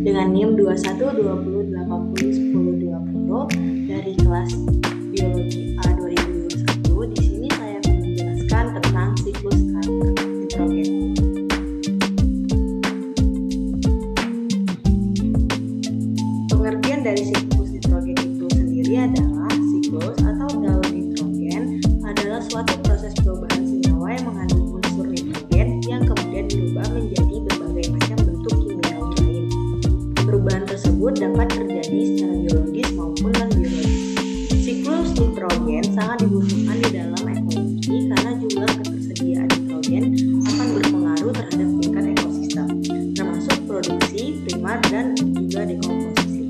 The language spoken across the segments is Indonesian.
dengan NIM 2120801020 dari kelas Biologi A 2021. Di sini saya akan menjelaskan tentang siklus nitrogen. Pengertian dari siklus nitrogen itu sendiri adalah siklus atau daur nitrogen adalah suatu proses perubahan senyawa yang mengandung unsur nitrogen yang kemudian dirubah menjadi berbagai macam bentuk kimiawi lain. Perubahan tersebut dapat terjadi secara biologis maupun non-biologis. Siklus nitrogen sangat dibutuhkan di dalam ekologi karena jumlah ketersediaan nitrogen akan berpengaruh terhadap tingkat ekosistem, termasuk produksi primar dan juga dekomposisi.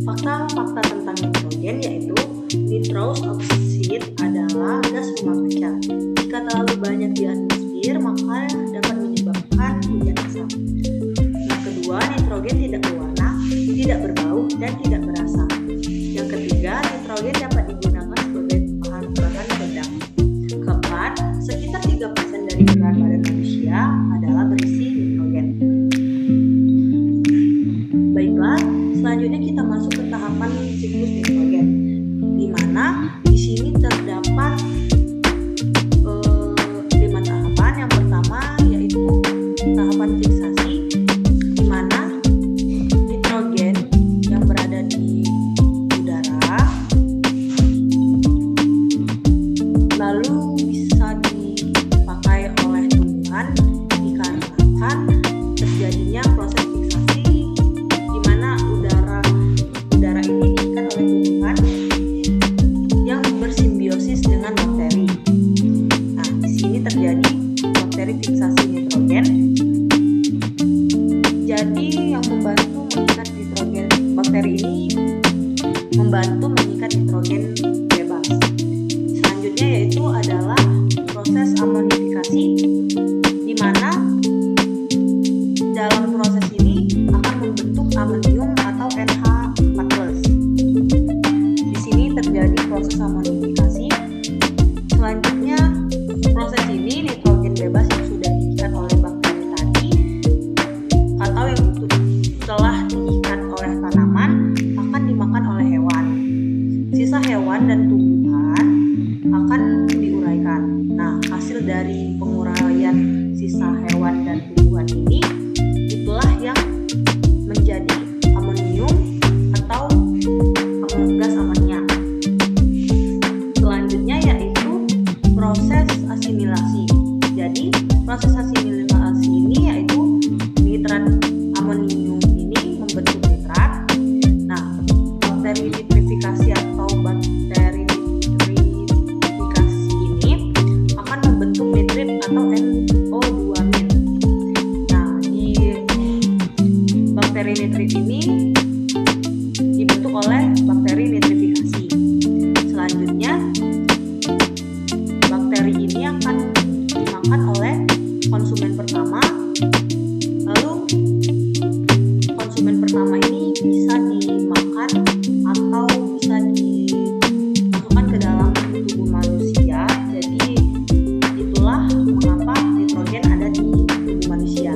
Fakta-fakta tentang nitrogen yaitu nitrous oxide adalah gas rumah kaca. Jika terlalu banyak di atmosfer, maka dapat menyebabkan hujan asap. Yang kedua, nitrogen tidak berwarna, tidak berbau, dan tidak berasa. Yang ketiga, nitrogen dapat digunakan sebagai bahan peledak. Keempat, sekitar 3% dari berat badan manusia adalah berisi nitrogen. Baiklah, selanjutnya kita masuk ke tahapan siklus nitrogen, di mana di sini terdapat 5 tahapan. Yang pertama yaitu tahapan fiksasi, di mana nitrogen yang berada di udara lalu bisa dipakai oleh tumbuhan dikarenakan terjadinya proses fiksasi, di mana udara ini diikat oleh tumbuhan yang bersimbiosis dengan bakteri. Nah, di sini terjadi bakteri fiksasi nitrogen. Jadi yang membantu mengikat nitrogen, bakteri ini membantu mengikat nitrogen bebas. Selanjutnya yaitu adalah proses amonifikasi, di mana dalam proses ini akan membentuk amonium atau NH4+. Di sini terjadi proses amonifikasi. Selanjutnya proses ini nitrogen bebas yang sudah diikat oleh bakteri tadi atau yang telah diikat oleh tanaman akan dimakan oleh hewan. Sisa hewan dan tumbuhan akan diuraikan. Nah, hasil dari penguraian sisa hewan dan tumbuhan ini itulah yang menjadi amonium atau gas amonia. Selanjutnya yaitu proses asimilasi. Jadi proses asimilasi ini yaitu nitrat amonium ini membentuk nitrat. Nah, bakteri nitrifikasi atau bakteri nitrifikasi ini akan membentuk nitrit atau NO2-. Nah, di bakteri nitrit ini dibentuk oleh bakteri nitrifikasi. Selanjutnya bakteri ini akan dimakan oleh konsumen pertama. Lalu konsumen pertama ini bisa dimakan atau bisa dimasukkan ke dalam tubuh manusia. Jadi itulah mengapa nitrogen ada di tubuh manusia.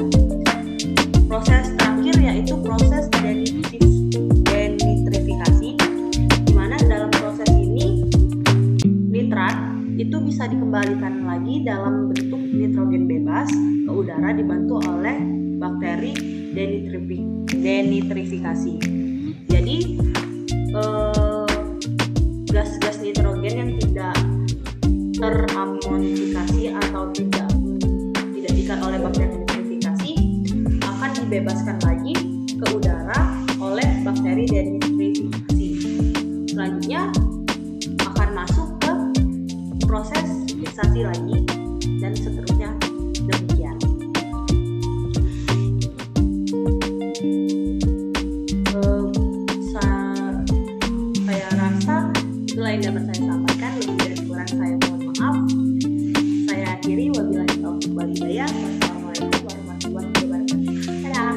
Proses terakhir yaitu proses denitrifikasi, di mana dalam proses ini nitrat itu bisa dikembalikan lagi dalam bentuk nitrogen bebas ke udara dibantu oleh bakteri denitrifikasi. Jadi gas-gas nitrogen yang tidak teramonifikasi atau tidak diikat oleh bakteri nitrifikasi akan dibebaskan lagi ke udara oleh bakteri denitrifikasi. Selanjutnya akan masuk ke proses fiksasi lagi dan seterusnya demikian. Saya rasa itulah yang dapat saya sampaikan. Lebih dari kurang saya mohon maaf. Saya akhiri, wabillahi taufiq wal hidayah. Wassalamualaikum warahmatullahi wabarakatuh. Dadah.